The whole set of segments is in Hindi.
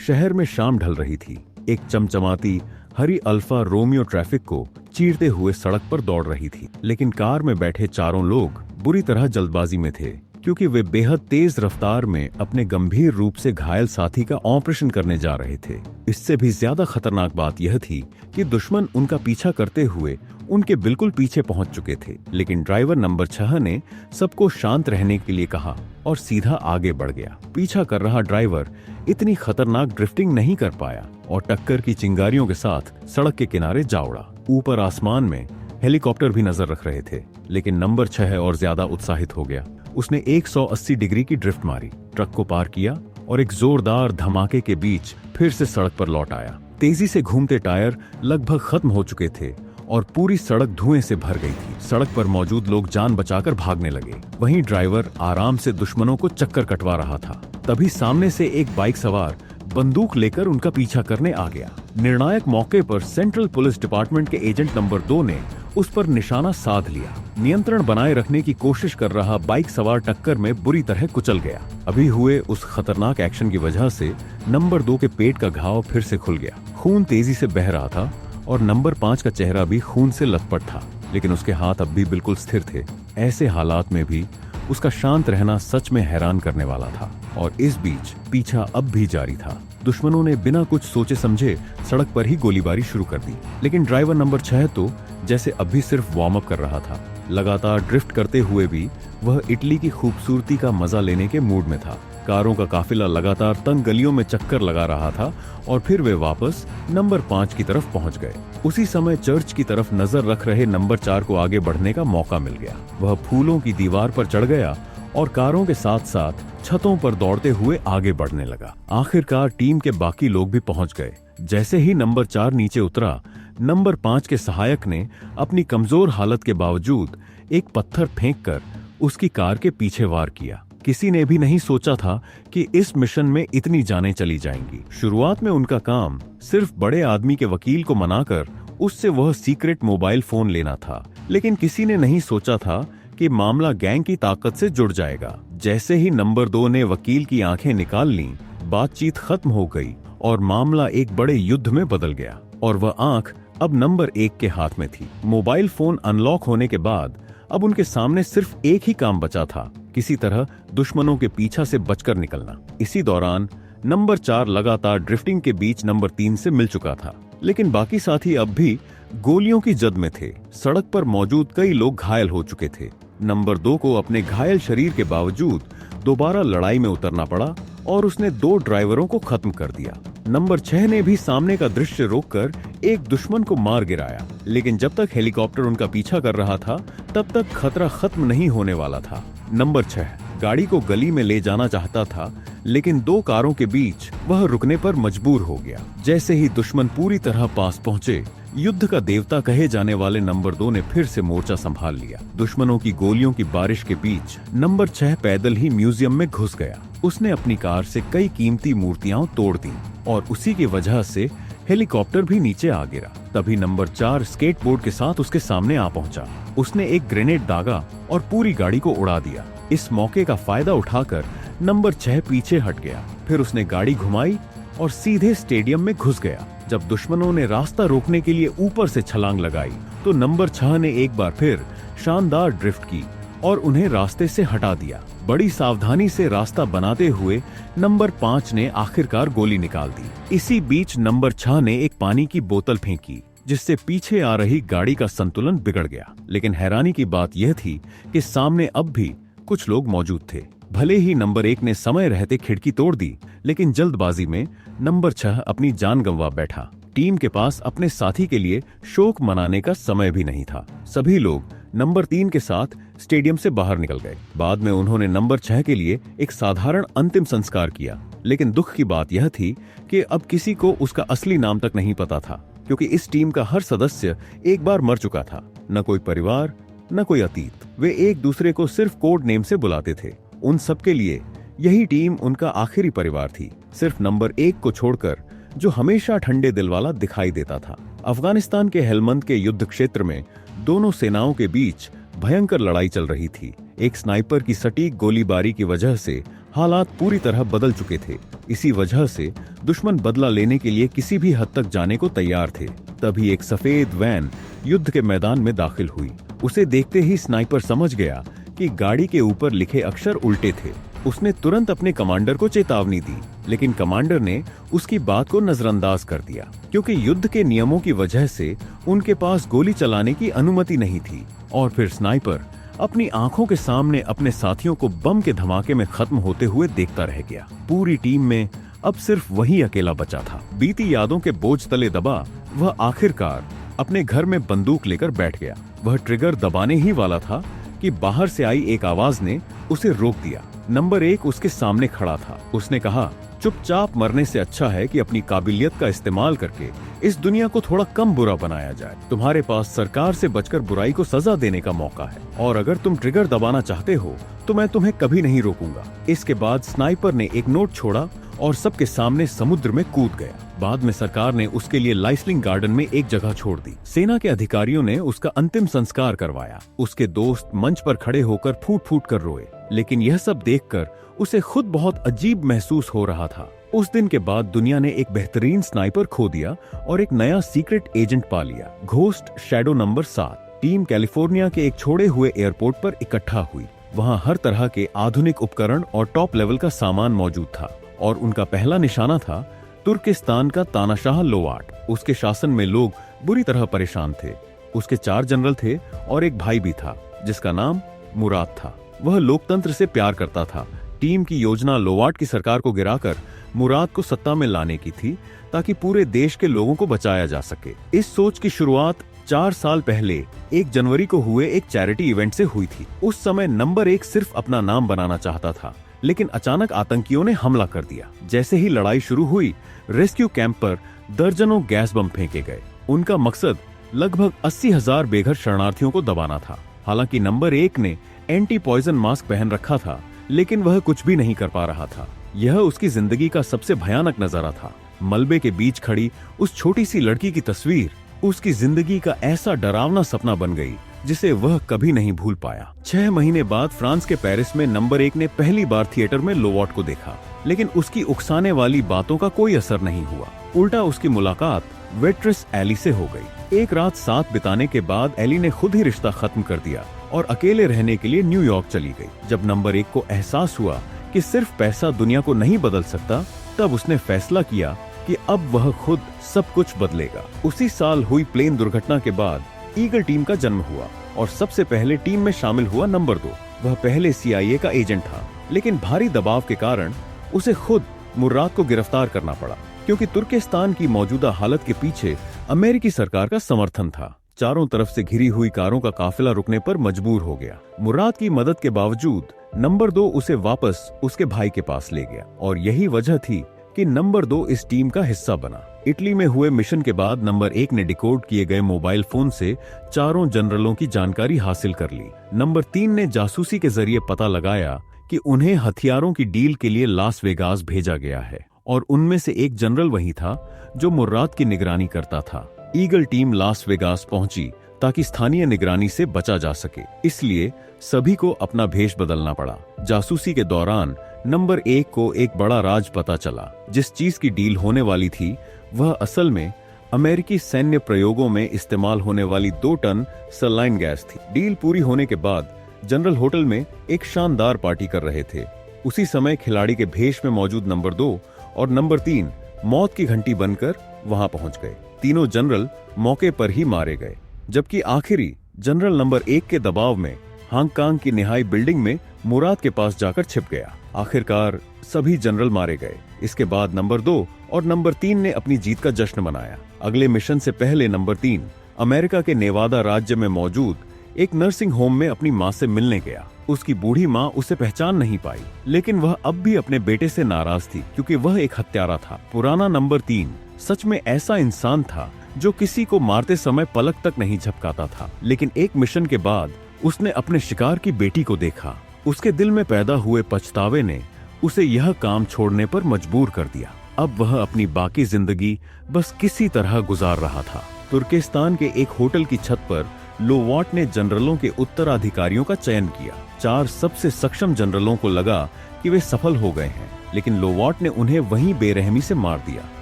शहर में शाम ढल रही थी। एक चमचमाती हरी अल्फा रोमियो ट्रैफिक को चीरते हुए सड़क पर दौड़ रही थी, लेकिन कार में बैठे चारों लोग बुरी तरह जल्दबाजी में थे, क्योंकि वे बेहद तेज रफ्तार में अपने गंभीर रूप से घायल साथी का ऑपरेशन करने जा रहे थे। इससे भी ज्यादा खतरनाक बात यह थी कि दुश्मन उनका पीछा करते हुए उनके बिल्कुल पीछे पहुंच चुके थे। लेकिन ड्राइवर नंबर 6 ने सबको शांत रहने के लिए कहा और सीधा आगे बढ़ गया। पीछा कर रहा ड्राइवर इतनी खतरनाक ड्रिफ्टिंग नहीं कर पाया और टक्कर की चिंगारियों के साथ सड़क के किनारे जा उड़ा। ऊपर आसमान में हेलीकॉप्टर भी नजर रख रहे थे, लेकिन नंबर 6 और ज्यादा उत्साहित हो गया। उसने 180 डिग्री की ड्रिफ्ट मारी, ट्रक को पार किया और एक जोरदार धमाके के बीच फिर से सड़क पर लौट आया। तेजी से घूमते टायर लगभग खत्म हो चुके थे और पूरी सड़क धुएं से भर गई थी। सड़क पर मौजूद लोग जान बचाकर भागने लगे। वहीं ड्राइवर आराम से दुश्मनों को चक्कर कटवा रहा था। तभी सामने से एक बाइक सवार बंदूक लेकर उनका पीछा करने आ गया। निर्णायक मौके पर सेंट्रल पुलिस डिपार्टमेंट के एजेंट नंबर 2 ने उस पर निशाना साध लिया। नियंत्रण बनाए रखने की कोशिश कर रहा बाइक सवार टक्कर में बुरी तरह कुचल गया। अभी हुए उस खतरनाक एक्शन की वजह से नंबर 2 के पेट का घाव फिर से खुल गया। खून तेजी से बह रहा था और नंबर 5 का चेहरा भी खून से लथपथ था, लेकिन उसके हाथ अब भी बिल्कुल स्थिर थे। ऐसे हालात में भी उसका शांत रहना सच में हैरान करने वाला था। और इस बीच पीछा अब भी जारी था। दुश्मनों ने बिना कुछ सोचे समझे सड़क पर ही गोलीबारी शुरू कर दी, लेकिन ड्राइवर नंबर 6 तो जैसे अब भी सिर्फ वार्म अप कर रहा था। लगातार ड्रिफ्ट करते हुए भी वह इटली की खूबसूरती का मजा लेने के मूड में था। कारों का काफिला लगातार तंग गलियों में चक्कर लगा रहा था और फिर वे वापस नंबर 5 की तरफ पहुंच गए। उसी समय चर्च की तरफ नजर रख रहे नंबर 4 को आगे बढ़ने का मौका मिल गया। वह फूलों की दीवार पर चढ़ गया और कारों के साथ साथ छतों पर दौड़ते हुए आगे बढ़ने लगा। आखिरकार टीम के बाकी लोग भी पहुंच गए। जैसे ही नंबर 4 नीचे उतरा, नंबर 5 के सहायक ने अपनी कमजोर हालत के बावजूद एक पत्थर फेंककर उसकी कार के पीछे वार किया। किसी ने भी नहीं सोचा था कि इस मिशन में इतनी जानें चली जाएंगी। शुरुआत में उनका काम सिर्फ बड़े आदमी के वकील को मनाकर उससे वह सीक्रेट मोबाइल फोन लेना था, लेकिन किसी ने नहीं सोचा था कि मामला गैंग की ताकत से जुड़ जाएगा। जैसे ही नंबर 2 ने वकील की आंखें निकाल लीं, बातचीत खत्म हो गई और मामला एक बड़े युद्ध में बदल गया। और वह आंख अब नंबर 1 के हाथ में थी। मोबाइल फोन अनलॉक होने के बाद अब उनके सामने सिर्फ एक ही काम बचा था, किसी तरह दुश्मनों के पीछा से बचकर निकलना। इसी दौरान नंबर 4 लगातार ड्रिफ्टिंग के बीच नंबर 3 से मिल चुका था, लेकिन बाकी साथी अब भी गोलियों की जद में थे। सड़क पर मौजूद कई लोग घायल हो चुके थे। नंबर 2 को अपने घायल शरीर के बावजूद दोबारा लड़ाई में उतरना पड़ा और उसने 2 ड्राइवरों को खत्म कर दिया। नंबर 6 ने भी सामने का दृश्य रोककर एक दुश्मन को मार गिराया, लेकिन जब तक हेलीकॉप्टर उनका पीछा कर रहा था तब तक खतरा खत्म नहीं होने वाला था। नंबर 6 गाड़ी को गली में ले जाना चाहता था, लेकिन 2 कारों के बीच वह रुकने पर मजबूर हो गया। जैसे ही दुश्मन पूरी तरह पास पहुंचे, युद्ध का देवता कहे जाने वाले नंबर 2 ने फिर से मोर्चा संभाल लिया। दुश्मनों की गोलियों की बारिश के बीच नंबर 6 पैदल ही म्यूजियम में घुस गया। उसने अपनी कार से कई कीमती मूर्तियां तोड़ दी और उसी की वजह से हेलीकॉप्टर भी नीचे आ गिरा। तभी नंबर 4 स्केटबोर्ड के साथ उसके सामने आ पहुंचा। उसने एक ग्रेनेड दागा और पूरी गाड़ी को उड़ा दिया। इस मौके का फायदा उठाकर नंबर 6 पीछे हट गया। फिर उसने गाड़ी घुमाई और सीधे स्टेडियम में घुस गया। जब दुश्मनों ने रास्ता रोकने के लिए ऊपर से छलांग लगाई तो नंबर 6 ने एक बार फिर शानदार ड्रिफ्ट की और उन्हें रास्ते से हटा दिया। बड़ी सावधानी से रास्ता बनाते हुए नंबर 5 ने आखिरकार गोली निकाल दी। इसी बीच नंबर 6 ने एक पानी की बोतल फेंकी, जिससे पीछे आ रही गाड़ी का संतुलन बिगड़ गया। लेकिन हैरानी की बात यह थी कि सामने अब भी कुछ लोग मौजूद थे। भले ही नंबर 1 ने समय रहते खिड़की तोड़ दी, लेकिन जल्दबाजी में नंबर 6 अपनी जान गंवा बैठा। टीम के पास अपने साथी के लिए शोक मनाने का समय भी नहीं था। सभी लोग नंबर 3 के साथ स्टेडियम से बाहर निकल गए। बाद में उन्होंने नंबर 6 के लिए एक साधारण अंतिम संस्कार किया, लेकिन दुख की बात यह थी कि अब किसी को उसका असली नाम तक नहीं पता था, क्योंकि इस टीम का हर सदस्य एक बार मर चुका था। न कोई परिवार, न कोई अतीत। वे एक दूसरे को सिर्फ कोड नेम से बुलाते थे। उन सबके लिए यही टीम उनका आखिरी परिवार थी, सिर्फ नंबर 1 को छोड़कर, जो हमेशा ठंडे दिल वाला दिखाई देता था। अफगानिस्तान के हेलमंद के युद्ध क्षेत्र में दोनों सेनाओं के बीच भयंकर लड़ाई चल रही थी। एक स्नाइपर की सटीक गोलीबारी की वजह से हालात पूरी तरह बदल चुके थे। इसी वजह से दुश्मन बदला लेने के लिए किसी भी हद तक जाने को तैयार थे। तभी एक सफेद वैन युद्ध के मैदान में दाखिल हुई। उसे देखते ही स्नाइपर समझ गया कि गाड़ी के ऊपर लिखे अक्षर उल्टे थे। उसने तुरंत अपने कमांडर को चेतावनी दी, लेकिन कमांडर ने उसकी बात को नजरअंदाज कर दिया, क्योंकि युद्ध के नियमों की वजह से उनके पास गोली चलाने की अनुमति नहीं थी। और फिर स्नाइपर अपनी आंखों के सामने अपने साथियों को बम के धमाके में खत्म होते हुए देखता रह गया। पूरी टीम में अब सिर्फ वही अकेला बचा था। बीती यादों के बोझ तले दबा वह आखिरकार अपने घर में बंदूक लेकर बैठ गया। वह ट्रिगर दबाने ही वाला था कि बाहर से आई एक आवाज ने उसे रोक दिया। नंबर 1 उसके सामने खड़ा था। उसने कहा, चुपचाप मरने से अच्छा है कि अपनी काबिलियत का इस्तेमाल करके इस दुनिया को थोड़ा कम बुरा बनाया जाए। तुम्हारे पास सरकार से बचकर बुराई को सजा देने का मौका है, और अगर तुम ट्रिगर दबाना चाहते हो तो मैं तुम्हें कभी नहीं रोकूंगा। इसके बाद स्नाइपर ने एक नोट छोड़ा और सबके सामने समुद्र में कूद गया। बाद में सरकार ने उसके लिए लाइसलिंग गार्डन में एक जगह छोड़ दी। सेना के अधिकारियों ने उसका अंतिम संस्कार करवाया। उसके दोस्त मंच पर खड़े होकर फूट फूट कर रोए, लेकिन यह सब देखकर उसे खुद बहुत अजीब महसूस हो रहा था। उस दिन के बाद दुनिया ने एक बेहतरीन स्नाइपर खो दिया और एक नया सीक्रेट एजेंट पा लिया। Ghost shadow number 7 team California के एक छोड़े हुए एयरपोर्ट पर इकट्ठा हुई। वहां हर तरह के आधुनिक उपकरण और टॉप लेवल का सामान मौजूद था, और उनका पहला निशाना था तुर्किस्तान का तानाशाह लोवाट। उसके शासन में लोग बुरी तरह परेशान थे। उसके 4 जनरल थे और एक भाई भी था जिसका नाम मुराद था। वह लोकतंत्र से प्यार करता था। टीम की योजना लोवाट की सरकार को गिराकर मुराद को सत्ता में लाने की थी, ताकि पूरे देश के लोगों को बचाया जा सके। इस सोच की शुरुआत 4 साल पहले 1 जनवरी को हुए एक चैरिटी इवेंट से हुई थी। उस समय नंबर 1 सिर्फ अपना नाम बनाना चाहता था, लेकिन अचानक आतंकियों ने हमला कर दिया। जैसे ही लड़ाई शुरू हुई, रेस्क्यू कैंप पर दर्जनों गैस बम फेंके गए। उनका मकसद लगभग 80,000 बेघर शरणार्थियों को दबाना था। हालांकि नंबर 1 ने एंटी पॉइजन मास्क पहन रखा था, लेकिन वह कुछ भी नहीं कर पा रहा था। यह उसकी जिंदगी का सबसे भयानक नजारा था। मलबे के बीच खड़ी उस छोटी सी लड़की की तस्वीर उसकी जिंदगी का ऐसा डरावना सपना बन गई जिसे वह कभी नहीं भूल पाया। 6 महीने बाद फ्रांस के पेरिस में नंबर 1 ने पहली बार थिएटर में लोवाट को देखा, लेकिन उसकी उकसाने वाली बातों का कोई असर नहीं हुआ। उल्टा उसकी मुलाकात वेट्रेस एली से हो गई। एक रात साथ बिताने के बाद एली ने खुद ही रिश्ता खत्म कर दिया और अकेले रहने के लिए न्यूयॉर्क चली गई। जब नंबर 1 को एहसास हुआ कि सिर्फ पैसा दुनिया को नहीं बदल सकता, तब उसने फैसला किया कि अब वह खुद सब कुछ बदलेगा। उसी साल हुई प्लेन दुर्घटना के बाद ईगल टीम का जन्म हुआ और सबसे पहले टीम में शामिल हुआ नंबर 2। वह पहले CIA का एजेंट था, लेकिन भारी दबाव के कारण उसे खुद मुर्राद को गिरफ्तार करना पड़ा, क्योंकि तुर्किस्तान की मौजूदा हालत के पीछे अमेरिकी सरकार का समर्थन था। चारों तरफ से घिरी हुई कारों का काफिला रुकने पर मजबूर हो गया। मुर्राद की मदद के बावजूद नंबर 2 उसे वापस उसके भाई के पास ले गया, और यही वजह थी कि नंबर 2 इस टीम का हिस्सा बना। इटली में हुए मिशन के बाद नंबर 1 ने डिकोड किए गए मोबाइल फोन से चारों जनरलों की जानकारी हासिल कर ली। नंबर 3 ने जासूसी के जरिए पता लगाया कि उन्हें हथियारों की डील के लिए लास वेगास भेजा गया है, और उनमें से एक जनरल वही था जो मुर्राद की निगरानी करता था। ईगल टीम लास वेगास पहुंची ताकि स्थानीय निगरानी से बचा जा सके, इसलिए सभी को अपना भेष बदलना पड़ा। जासूसी के दौरान नंबर 1 को एक बड़ा राज पता चला। जिस चीज की डील होने वाली थी वह असल में अमेरिकी सैन्य प्रयोगों में इस्तेमाल होने वाली 2 टन सलाइन गैस थी। डील पूरी होने के बाद जनरल होटल में एक शानदार पार्टी कर रहे थे। उसी समय खिलाड़ी के भेष में मौजूद नंबर 2 और नंबर 3 मौत की घंटी बनकर वहां पहुंच गए। तीनों जनरल मौके पर ही मारे गए, जबकि आखिरी जनरल नंबर 1 के दबाव में हांगकांग की निहाई बिल्डिंग में मुराद के पास जाकर छिप गया। आखिरकार सभी जनरल मारे गए। इसके बाद नंबर 2 और नंबर 3 ने अपनी जीत का जश्न मनाया। अगले मिशन से पहले नंबर 3 अमेरिका के नेवादा राज्य में मौजूद एक नर्सिंग होम में अपनी माँ से मिलने गया। उसकी बूढ़ी माँ उसे पहचान नहीं पाई, लेकिन वह अब भी अपने बेटे से नाराज थी, क्योंकि वह एक हत्यारा था। पुराना नंबर 3 सच में ऐसा इंसान था जो किसी को मारते समय पलक तक नहीं झपकाता था, लेकिन एक मिशन के बाद उसने अपने शिकार की बेटी को देखा। उसके दिल में पैदा हुए पछतावे ने उसे यह काम छोड़ने पर मजबूर कर दिया। अब वह अपनी बाकी जिंदगी बस किसी तरह गुजार रहा था। तुर्किस्तान के एक होटल की छत पर लोवाट ने जनरलों के उत्तराधिकारियों का चयन किया। 4 सबसे सक्षम जनरलों को लगा कि वे सफल हो गए हैं, लेकिन लोवाट ने उन्हें वहीं बेरहमी से मार दिया,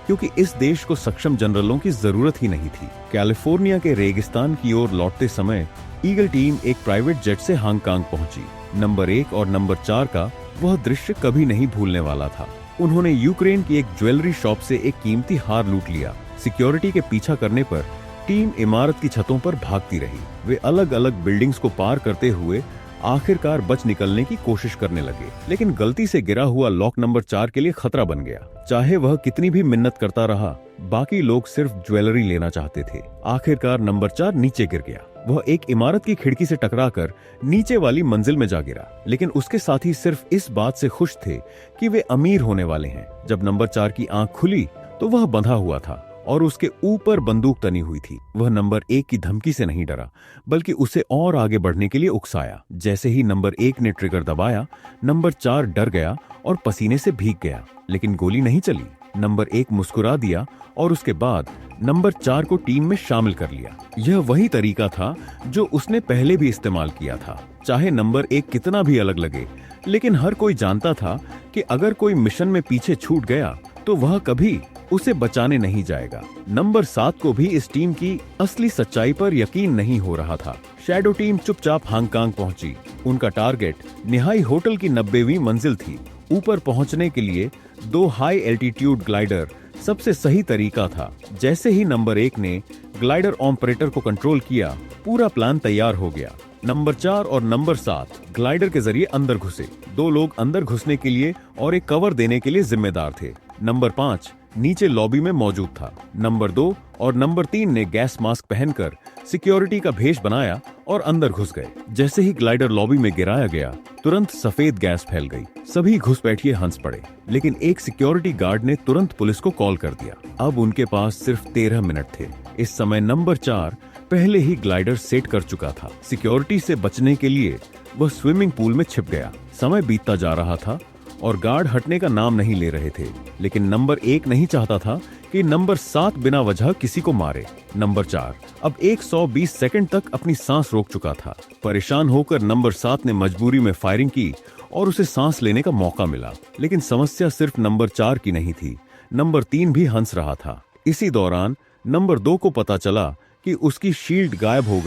क्योंकि इस देश को सक्षम जनरलों की जरूरत ही नहीं थी। कैलिफोर्निया के रेगिस्तान की ओर लौटते समय ईगल टीम एक प्राइवेट जेट से हांगकांग पहुंची। नंबर 1 और नंबर 4 का वह दृश्य कभी नहीं भूलने वाला था। उन्होंने यूक्रेन की एक ज्वेलरी शॉप से एक कीमती हार लूट लिया। सिक्योरिटी के पीछा करने पर टीम इमारत की छतों पर भागती रही। वे अलग अलग बिल्डिंग्स को पार करते हुए आखिरकार बच निकलने की कोशिश करने लगे, लेकिन गलती से गिरा हुआ लॉक नंबर 4 के लिए खतरा बन गया। चाहे वह कितनी भी मिन्नत करता रहा, बाकी लोग सिर्फ ज्वेलरी लेना चाहते थे। आखिरकार नंबर 4 नीचे गिर गया। वह एक इमारत की खिड़की से टकराकर नीचे वाली मंजिल में जा गिरा, लेकिन उसके साथी सिर्फ इस बात से खुश थे कि वे अमीर होने वाले हैं। जब नंबर 4 की आंख खुली तो वह बंधा हुआ था और उसके ऊपर बंदूक तनी हुई थी। वह नंबर 1 की धमकी से नहीं डरा, बल्कि उसे और आगे बढ़ने के लिए उकसाया। जैसे ही नंबर 1 ने ट्रिगर दबाया, नंबर 4 डर गया और पसीने से भीग गया, लेकिन गोली नहीं चली। नंबर 1 मुस्कुरा दिया और उसके बाद नंबर 4 को टीम में शामिल कर लिया। यह वही तरीका था जो उसने पहले भी इस्तेमाल किया था। चाहे नंबर 1 कितना भी अलग लगे, लेकिन हर कोई जानता था कि अगर कोई मिशन में पीछे छूट गया तो वह कभी उसे बचाने नहीं जाएगा। नंबर 7 को भी इस टीम की असली सच्चाई पर यकीन नहीं हो रहा था। शैडो टीम चुपचाप हांगकांग पहुंची। उनका टारगेट निहाई होटल की 90वीं मंजिल थी। ऊपर पहुंचने के लिए 2 हाई एल्टीट्यूड ग्लाइडर सबसे सही तरीका था। जैसे ही नंबर 1 ने ग्लाइडर ऑपरेटर को कंट्रोल किया, पूरा प्लान तैयार हो गया। नंबर 4 और नंबर 7 ग्लाइडर के जरिए अंदर घुसे। 2 लोग अंदर घुसने के लिए और एक कवर देने के लिए जिम्मेदार थे। नंबर 5 नीचे लॉबी में मौजूद था। नंबर 2 और नंबर 3 ने गैस मास्क पहनकर सिक्योरिटी का भेष बनाया और अंदर घुस गए। जैसे ही ग्लाइडर लॉबी में गिराया गया, तुरंत सफेद गैस फैल गई। सभी घुसपैठिए हंस पड़े, लेकिन एक सिक्योरिटी गार्ड ने तुरंत पुलिस को कॉल कर दिया। अब उनके पास सिर्फ 13 मिनट थे। इस समय नंबर 4 पहले ही ग्लाइडर सेट कर चुका था। सिक्योरिटी से बचने के लिए वह स्विमिंग पूल में छिप गया। समय बीतता जा रहा था और गार्ड हटने का नाम नहीं ले रहे थे, लेकिन नंबर 1 नहीं चाहता था कि नंबर 7 बिना वजह किसी को मारे। नंबर 4 अब 120 सेकंड तक अपनी सांस रोक चुका था। परेशान होकर नंबर 7 ने मजबूरी में फायरिंग की और उसे सांस लेने का मौका मिला। लेकिन समस्या सिर्फ नंबर 4 की नहीं थी, नंबर 3 भी हंस रहा था। इसी दौरान नंबर 2 को पता चला कि उसकी शील्ड गायब हो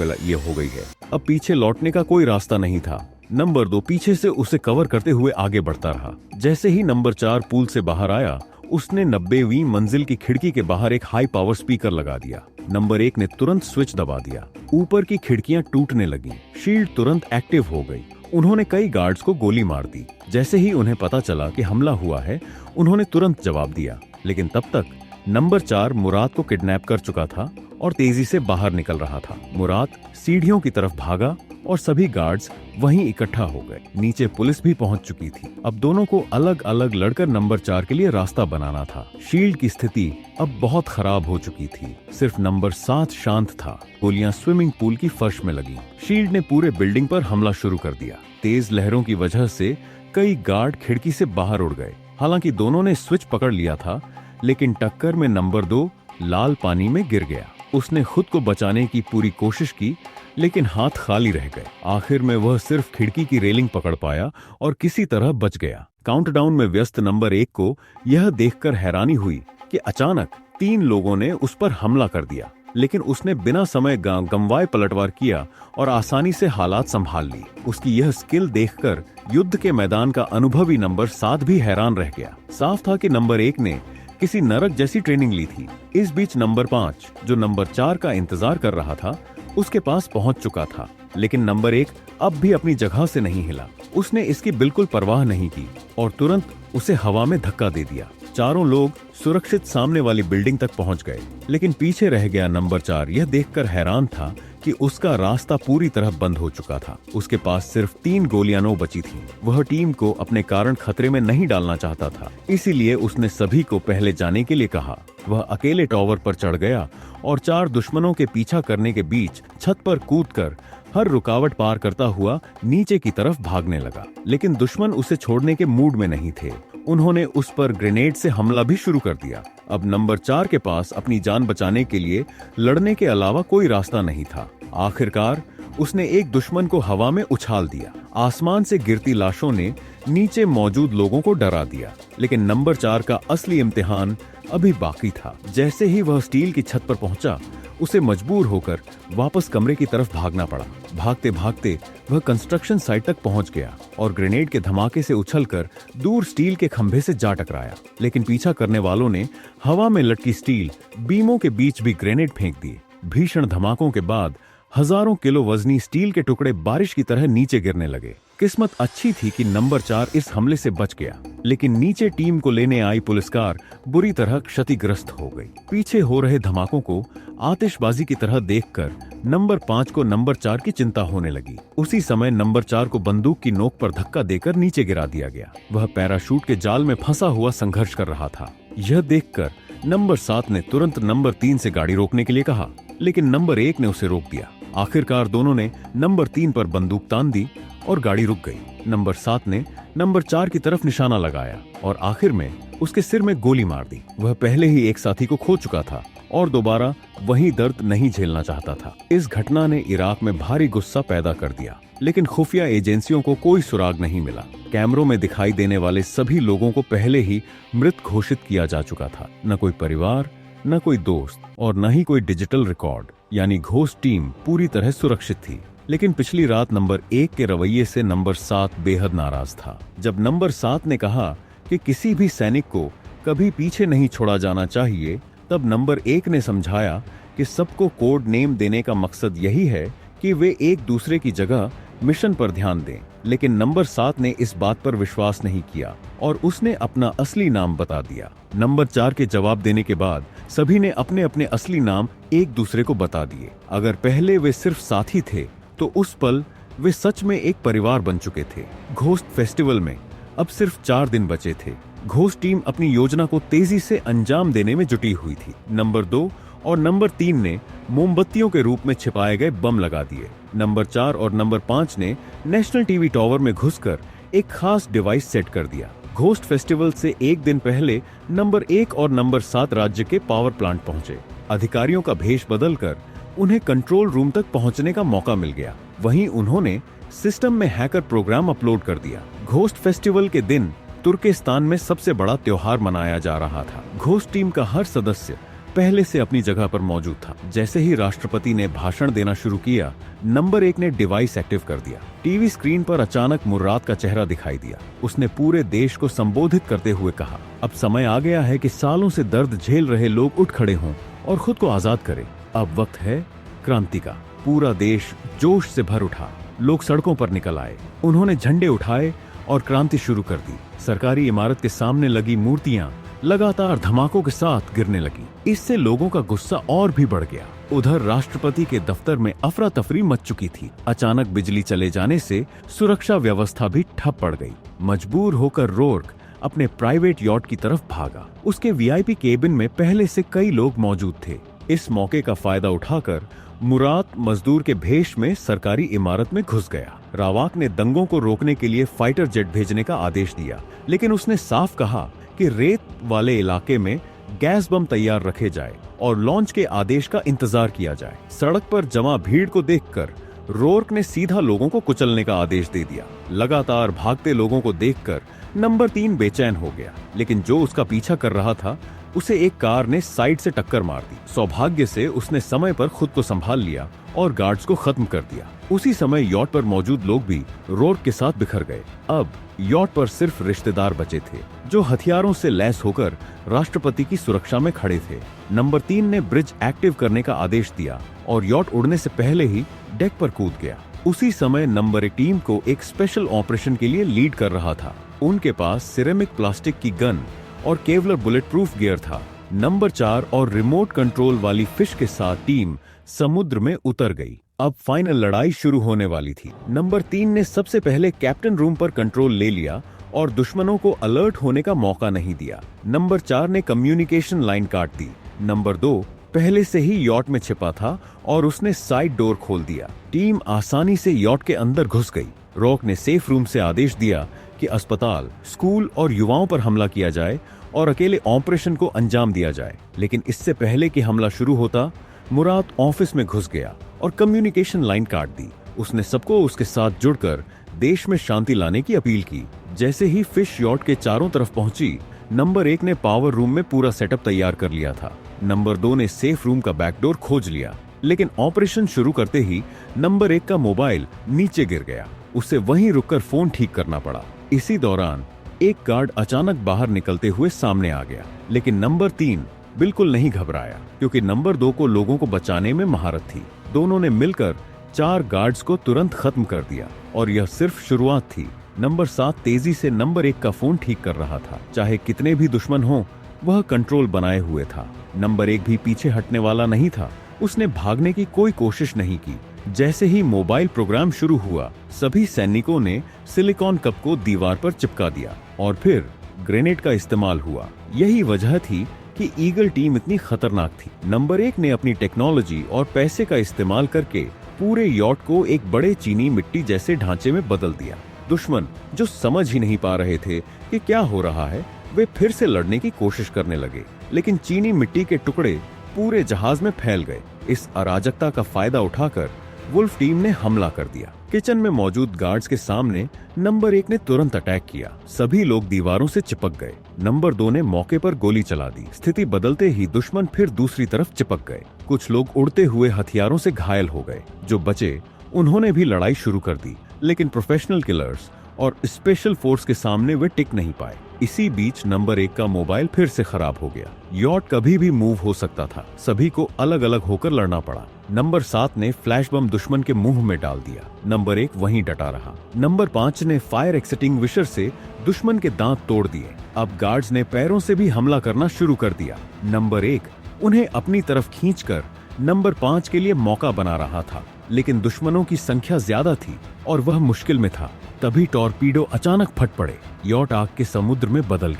गई है। अब पीछे लौटने का कोई रास्ता नहीं था। नंबर 2 पीछे से उसे कवर करते हुए आगे बढ़ता रहा। जैसे ही नंबर 4 पूल से बाहर आया, उसने 90वीं मंजिल की खिड़की के बाहर एक हाई पावर स्पीकर लगा दिया। नंबर 1 ने तुरंत स्विच दबा दिया। ऊपर की खिड़कियां टूटने लगीं। शील्ड तुरंत एक्टिव हो गई। उन्होंने कई गार्ड्स को गोली मार दी। जैसे ही उन्हें पता चला कि हमला हुआ है, उन्होंने तुरंत जवाब दिया, लेकिन तब तक नंबर 4 मुराद को किडनैप कर चुका था और तेजी से बाहर निकल रहा था। मुराद सीढ़ियों की तरफ भागा और सभी गार्ड्स वहीं इकट्ठा हो गए। नीचे पुलिस भी पहुंच चुकी थी। अब दोनों को अलग अलग लड़कर नंबर 4 के लिए रास्ता बनाना था। शील्ड की स्थिति अब बहुत खराब हो चुकी थी। सिर्फ नंबर 7 शांत था। गोलियां स्विमिंग पूल की फर्श में लगी। शील्ड ने पूरे बिल्डिंग पर हमला शुरू कर दिया। तेज लहरों की वजह से कई गार्ड खिड़की से बाहर उड़ गए। हालांकि दोनों ने स्विच पकड़ लिया था, लेकिन टक्कर में नंबर 2 लाल पानी में गिर गया। उसने खुद को बचाने की पूरी कोशिश की, लेकिन हाथ खाली रह गए। आखिर में वह सिर्फ खिड़की की रेलिंग पकड़ पाया और किसी तरह बच गया। काउंटडाउन में व्यस्त नंबर 1 को यह देखकर हैरानी हुई कि अचानक 3 लोगों ने उस पर हमला कर दिया, लेकिन उसने बिना समय गंवाए पलटवार किया और आसानी से हालात संभाल ली। उसकी यह स्किल देखकर युद्ध के मैदान का अनुभवी नंबर 7 भी हैरान रह गया। साफ था कि नंबर 1 ने किसी नरक जैसी ट्रेनिंग ली थी। इस बीच नंबर 5, जो नंबर 4 का इंतजार कर रहा था, उसके पास पहुंच चुका था, लेकिन नंबर 1 अब भी अपनी जगह से नहीं हिला। उसने इसकी बिल्कुल परवाह नहीं की और तुरंत उसे हवा में धक्का दे दिया। चारों लोग सुरक्षित सामने वाली बिल्डिंग तक पहुंच गए, लेकिन पीछे रह गया नंबर 4 यह देखकर हैरान था कि उसका रास्ता पूरी तरह बंद हो चुका था। उसके पास सिर्फ 3 गोलियां नो बची थीं। वह टीम को अपने कारण खतरे में नहीं डालना चाहता था, इसीलिए उसने सभी को पहले जाने के लिए कहा। वह अकेले टॉवर पर चढ़ गया और 4 दुश्मनों के पीछा करने के बीच छत पर कूदकर हर रुकावट पार करता हुआ नीचे की तरफ भागने लगा। लेकिन दुश्मन उसे छोड़ने के मूड में नहीं थे। उन्होंने उस पर ग्रेनेड से हमला भी शुरू कर दिया। अब नंबर 4 के पास अपनी जान बचाने के लिए लड़ने के अलावा कोई रास्ता नहीं था। आखिरकार उसने एक दुश्मन को हवा में उछाल दिया। आसमान से गिरती लाशों ने नीचे मौजूद लोगों को डरा दिया, लेकिन नंबर 4 का असली इम्तिहान अभी बाकी था। जैसे ही वह स्टील की छत पर पहुंचा, उसे मजबूर होकर वापस कमरे की तरफ भागना पड़ा। भागते भागते वह कंस्ट्रक्शन साइट तक पहुंच गया और ग्रेनेड के धमाके से उछलकर दूर स्टील के खंभे से जा टकराया। लेकिन पीछा करने वालों ने हवा में लटकी स्टील बीमों के बीच भी ग्रेनेड फेंक दिए। भीषण धमाकों के बाद हजारों किलो वजनी स्टील के टुकड़े बारिश की तरह नीचे गिरने लगे। किस्मत अच्छी थी कि नंबर 4 इस हमले से बच गया, लेकिन नीचे टीम को लेने आई पुलिस कार बुरी तरह क्षतिग्रस्त हो गई। पीछे हो रहे धमाकों को आतिशबाजी की तरह देखकर नंबर 5 को नंबर 4 की चिंता होने लगी। उसी समय नंबर 4 को बंदूक की नोक पर धक्का देकर नीचे गिरा दिया गया। वह पैराशूट के जाल में फंसा हुआ संघर्ष कर रहा था। यह देखकर नंबर 7 ने तुरंत नंबर 3 से गाड़ी रोकने के लिए कहा, लेकिन नंबर 1 ने उसे रोक दिया। आखिरकार दोनों ने नंबर 3 पर बंदूक तान दी और गाड़ी रुक गई। नंबर 7 ने नंबर 4 की तरफ निशाना लगाया और आखिर में उसके सिर में गोली मार दी। वह पहले ही एक साथी को खो चुका था और दोबारा वही दर्द नहीं झेलना चाहता था। इस घटना ने इराक में भारी गुस्सा पैदा कर दिया, लेकिन खुफिया एजेंसियों को कोई सुराग नहीं मिला। कैमरों में दिखाई देने वाले सभी लोगों को पहले ही मृत घोषित किया जा चुका था। न कोई परिवार, न कोई दोस्त और न ही कोई डिजिटल रिकॉर्ड, यानी घोस्ट टीम पूरी तरह सुरक्षित थी। लेकिन पिछली रात नंबर 1 के रवैये से नंबर 7 बेहद नाराज था। जब नंबर 7 ने कहा कि किसी भी सैनिक को कभी पीछे नहीं छोड़ा जाना चाहिए, तब नंबर 1 ने समझाया कि सबको कोड नेम देने का मकसद यही है कि वे एक दूसरे की जगह मिशन पर ध्यान दें। लेकिन नंबर 7 ने इस बात पर विश्वास नहीं किया और उसने अपना असली नाम बता दिया। नंबर 4 के जवाब देने के बाद सभी ने अपने अपने असली नाम एक दूसरे को बता दिए। अगर पहले वे सिर्फ साथी थे, तो उस पल वे सच में एक परिवार बन चुके थे। घोस्ट फेस्टिवल में अब सिर्फ 4 दिन बचे थे। घोस्ट टीम अपनी योजना को तेजी से अंजाम देने में जुटी हुई थी। नंबर 2 और नंबर 3 ने मोमबत्तियों के रूप में छिपाए गए बम लगा दिए। नंबर 4 और नंबर 5 ने नेशनल टीवी टावर में घुसकर एक खास डिवाइस सेट कर दिया। घोस्ट फेस्टिवल से एक दिन पहले नंबर 1 और नंबर 7 राज्य के पावर प्लांट पहुंचे। अधिकारियों का भेष बदलकर उन्हें कंट्रोल रूम तक पहुंचने का मौका मिल गया। वहीं उन्होंने सिस्टम में हैकर प्रोग्राम अपलोड कर दिया। घोस्ट फेस्टिवल के दिन तुर्किस्तान में सबसे बड़ा त्योहार मनाया जा रहा था। घोस्ट टीम का हर सदस्य पहले से अपनी जगह पर मौजूद था। जैसे ही राष्ट्रपति ने भाषण देना शुरू किया, नंबर 1 ने डिवाइस एक्टिव कर दिया। टीवी स्क्रीन पर अचानक मुर्राद का चेहरा दिखाई दिया। उसने पूरे देश को संबोधित करते हुए कहा, अब समय आ गया है कि सालों से दर्द झेल रहे लोग उठ खड़े हों और खुद को आजाद करें। अब वक्त है क्रांति का। पूरा देश जोश से भर उठा। लोग सड़कों पर निकल आए। उन्होंने झंडे उठाए और क्रांति शुरू कर दी। सरकारी इमारत के सामने लगी मूर्तियां लगातार धमाकों के साथ गिरने लगी। इससे लोगों का गुस्सा और भी बढ़ गया। उधर राष्ट्रपति के दफ्तर में अफरा तफरी मच चुकी थी। अचानक बिजली चले जाने से सुरक्षा व्यवस्था भी ठप पड़ गई। मजबूर होकर रोर्क अपने प्राइवेट यॉट की तरफ भागा। उसके वीआईपी केबिन में पहले से कई लोग मौजूद थे। इस मौके का फायदा उठाकर मुराद मजदूर के भेष में सरकारी इमारत में घुस गया। रावाक ने दंगों को रोकने के लिए फाइटर जेट भेजने का आदेश दिया, लेकिन उसने साफ कहा कि रेत वाले इलाके में गैस बम तैयार रखे जाए और लॉन्च के आदेश का इंतजार किया जाए। सड़क पर जमा भीड़ को देखकर रोर्क ने सीधा लोगों को कुचलने का आदेश दे दिया। लगातार भागते लोगों को देखकर नंबर 3 बेचैन हो गया, लेकिन जो उसका पीछा कर रहा था उसे एक कार ने साइड से टक्कर मार दी। सौभाग्य से उसने समय पर खुद को संभाल लिया और गार्ड्स को खत्म कर दिया। उसी समय यॉट पर मौजूद लोग भी रोर्क के साथ बिखर गए। अब यॉट पर सिर्फ रिश्तेदार बचे थे, जो हथियारों से लैस होकर राष्ट्रपति की सुरक्षा में खड़े थे। नंबर 3 ने ब्रिज एक्टिव करने का आदेश दिया और यॉट उड़ने से पहले ही डेक पर कूद गया। उसी समय नंबर 1 टीम को एक स्पेशल ऑपरेशन के लिए लीड कर रहा था। उनके पास सिरेमिक प्लास्टिक की गन और केवलर बुलेट प्रूफ गियर था। नंबर 4 और रिमोट कंट्रोल वाली फिश के साथ टीम समुद्र में उतर गई। अब फाइनल लड़ाई शुरू होने वाली थी। नंबर 3 ने सबसे पहले कैप्टन रूम पर कंट्रोल ले लिया और दुश्मनों को अलर्ट होने का मौका नहीं दिया। नंबर 4 ने कम्युनिकेशन लाइन काट दी। नंबर 2 पहले से ही यॉट में छिपा था और उसने साइड डोर खोल दिया। टीम आसानी से यॉट के अंदर घुस गई। रॉक ने सेफ रूम से आदेश दिया कि अस्पताल, स्कूल और युवाओं पर हमला किया जाए और अकेले ऑपरेशन को अंजाम दिया जाए। लेकिन इससे पहले कि हमला शुरू होता, मुराद ऑफिस में घुस गया और कम्युनिकेशन लाइन काट दी। उसने सबको उसके साथ जुड़कर देश में शांति लाने की अपील की। जैसे ही फिश यॉट के चारों तरफ पहुंची, नंबर 1 ने पावर रूम में पूरा सेटअप तैयार कर लिया था। नंबर 2 ने सेफ रूम का बैकडोर खोज लिया, लेकिन ऑपरेशन शुरू करते ही नंबर 1 का मोबाइल नीचे गिर गया। उसे वहीं रुककर फोन ठीक करना पड़ा। इसी दौरान एक गार्ड अचानक बाहर निकलते हुए सामने आ गया, लेकिन नंबर 3 बिल्कुल नहीं घबराया, क्योंकि नंबर 2 को लोगों को बचाने में महारत थी। दोनों ने मिलकर 4 गार्ड्स को तुरंत खत्म कर दिया, और यह सिर्फ शुरुआत थी। नंबर 7 तेजी से नंबर 1 का फोन ठीक कर रहा था। चाहे कितने भी दुश्मन हो, वह कंट्रोल बनाए हुए था। नंबर 1 भी पीछे हटने वाला नहीं था। उसने भागने की कोई कोशिश नहीं की। जैसे ही मोबाइल प्रोग्राम शुरू हुआ, सभी सैनिकों ने सिलिकॉन कप को दीवार पर चिपका दिया और फिर ग्रेनेड का इस्तेमाल हुआ। यही वजह थी कि ईगल टीम इतनी खतरनाक थी। नंबर 1 ने अपनी टेक्नोलॉजी और पैसे का इस्तेमाल करके पूरे यॉट को एक बड़े चीनी मिट्टी जैसे ढांचे में बदल दिया। दुश्मन, जो समझ ही नहीं पा रहे थे कि क्या हो रहा है, वे फिर से लड़ने की कोशिश करने लगे, लेकिन चीनी मिट्टी के टुकड़े पूरे जहाज में फैल गए। इस अराजकता का फायदा उठाकर वुल्फ टीम ने हमला कर दिया। किचन में मौजूद गार्ड्स के सामने नंबर 1 ने तुरंत अटैक किया। सभी लोग दीवारों से चिपक गए। नंबर 2 ने मौके पर गोली चला दी। स्थिति बदलते ही दुश्मन फिर दूसरी तरफ चिपक गए। कुछ लोग उड़ते हुए हथियारों से घायल हो गए। जो बचे, उन्होंने भी लड़ाई शुरू कर दी, लेकिन प्रोफेशनल किलर्स और स्पेशल फोर्स के सामने वे टिक नहीं पाए। इसी बीच नंबर 1 का मोबाइल फिर से खराब हो गया। यॉट कभी भी मूव हो सकता था। सभी को अलग अलग होकर लड़ना पड़ा। नंबर 7 ने फ्लैश बम दुश्मन के मुंह में डाल दिया। नंबर 1 वहीं डटा रहा। नंबर 5 ने फायर एक्सटिंग्विशर से दुश्मन के दांत तोड़ दिए। अब गार्ड्स ने पैरों से भी हमला करना शुरू कर दिया। नंबर 1 उन्हें अपनी तरफ खींचकर नंबर 5 के लिए मौका बना रहा था, लेकिन दुश्मनों की संख्या ज्यादा थी और वह मुश्किल में था। तभी टॉर्पीडो अचानक फट पड़े। यॉट आग के समुद्र में बदल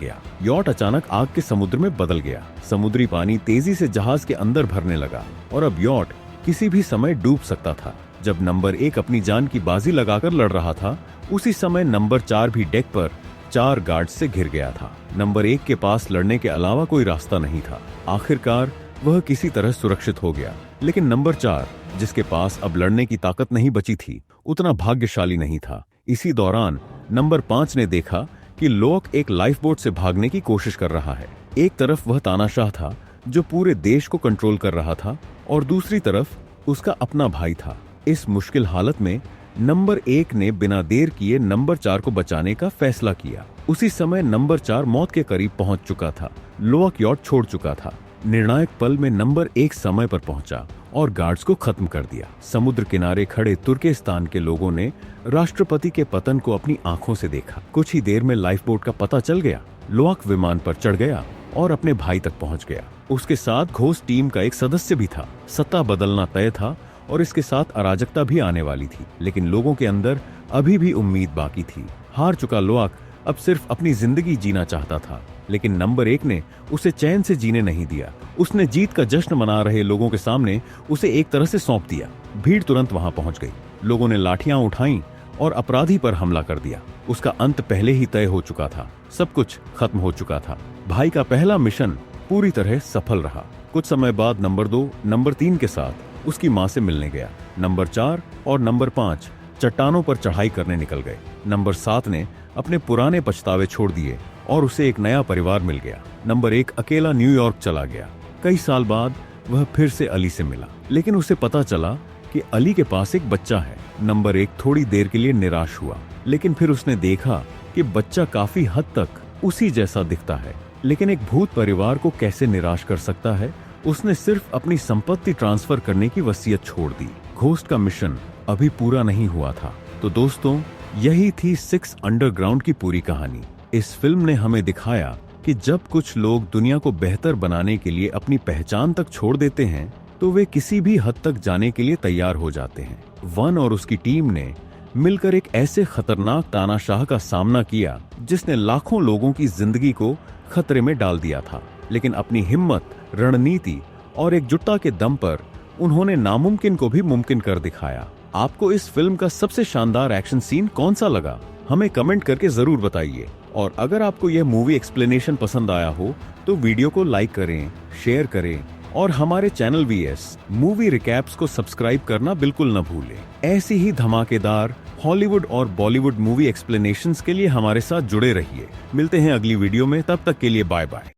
गया। समुद्री पानी तेजी से जहाज के अंदर भरने लगा और अब यॉट किसी भी समय डूब सकता था। जब नंबर 1 अपनी जान की बाजी लगाकर लड़ रहा था, उसी समय नंबर 4 भी डेक पर 4 गार्ड से घिर गया था। नंबर 1 के पास लड़ने के अलावा कोई रास्ता नहीं था। आखिरकार वह किसी तरह सुरक्षित हो गया, लेकिन नंबर 4, जिसके पास अब लड़ने की ताकत नहीं बची थी, उतना भाग्यशाली नहीं था। इसी दौरान नंबर 5 ने देखा कि लोक एक लाइफ बोट से भागने की कोशिश कर रहा है। एक तरफ वह तानाशाह था जो पूरे देश को कंट्रोल कर रहा था, और दूसरी तरफ उसका अपना भाई था। इस मुश्किल हालत में नंबर 1 ने बिना देर किए नंबर 4 को बचाने का फैसला किया। उसी समय नंबर 4 मौत के करीब पहुंच चुका था। लोक यॉट छोड़ चुका था। निर्णायक पल में नंबर 1 समय पर पहुंचा और गार्ड्स को खत्म कर दिया। समुद्र किनारे खड़े तुर्किस्तान के लोगों ने राष्ट्रपति के पतन को अपनी आंखों से देखा। कुछ ही देर में लाइफ बोट का पता चल गया। लोक विमान पर चढ़ गया और अपने भाई तक पहुंच गया। उसके साथ घोस्ट टीम का एक सदस्य भी था। सत्ता बदलना तय था और इसके साथ अराजकता भी आने वाली थी, लेकिन लोगों के अंदर अभी भी उम्मीद बाकी थी। हार चुका लोक अब सिर्फ अपनी जिंदगी जीना चाहता था, लेकिन नंबर 1 ने उसे चैन से जीने नहीं दिया। उसने जीत का जश्न मना रहे लोगों के सामने उसे एक तरह से सौंप दिया। भीड़ तुरंत वहां पहुंच गई। लोगों ने लाठियां उठाई और अपराधी पर हमला कर दिया। उसका अंत पहले ही तय हो चुका था। सब कुछ खत्म हो चुका था। भाई का पहला मिशन पूरी तरह सफल रहा। कुछ समय बाद नंबर 2 नंबर 3 के साथ उसकी मां से मिलने गया। नंबर 4 और नंबर 5 चट्टानों पर चढ़ाई करने निकल गए। नंबर 7 ने अपने पुराने पछतावे छोड़ दिए और उसे एक नया परिवार मिल गया। नंबर 1 अकेला न्यूयॉर्क चला गया। कई साल बाद वह फिर से अली से मिला, लेकिन उसे पता चला कि अली के पास एक बच्चा है। नंबर 1 थोड़ी देर के लिए निराश हुआ, लेकिन फिर उसने देखा कि बच्चा काफी हद तक उसी जैसा दिखता है। लेकिन एक भूत परिवार को कैसे निराश कर सकता है? उसने सिर्फ अपनी संपत्ति ट्रांसफर करने की वसीयत छोड़ दी। घोस्ट का मिशन अभी पूरा नहीं हुआ था। तो दोस्तों, यही थी 6 अंडरग्राउंड की पूरी कहानी। इस फिल्म ने हमें दिखाया कि जब कुछ लोग दुनिया को बेहतर बनाने के लिए अपनी पहचान तक छोड़ देते हैं, तो वे किसी भी हद तक जाने के लिए तैयार हो जाते हैं। वन और उसकी टीम ने मिलकर एक ऐसे खतरनाक तानाशाह का सामना किया जिसने लाखों लोगों की जिंदगी को खतरे में डाल दिया था। लेकिन अपनी हिम्मत, रणनीति और एकजुटता के दम पर उन्होंने नामुमकिन को भी मुमकिन कर दिखाया। आपको इस फिल्म का सबसे शानदार एक्शन सीन कौन सा लगा? हमें कमेंट करके जरूर बताइए। और अगर आपको यह मूवी एक्सप्लेनेशन पसंद आया हो तो वीडियो को लाइक करें, शेयर करें और हमारे चैनल VS मूवी रिकैप्स को सब्सक्राइब करना बिल्कुल न भूलें। ऐसी ही धमाकेदार हॉलीवुड और बॉलीवुड मूवी एक्सप्लेनेशंस के लिए हमारे साथ जुड़े रहिए। मिलते हैं अगली वीडियो में, तब तक के लिए बाय बाय।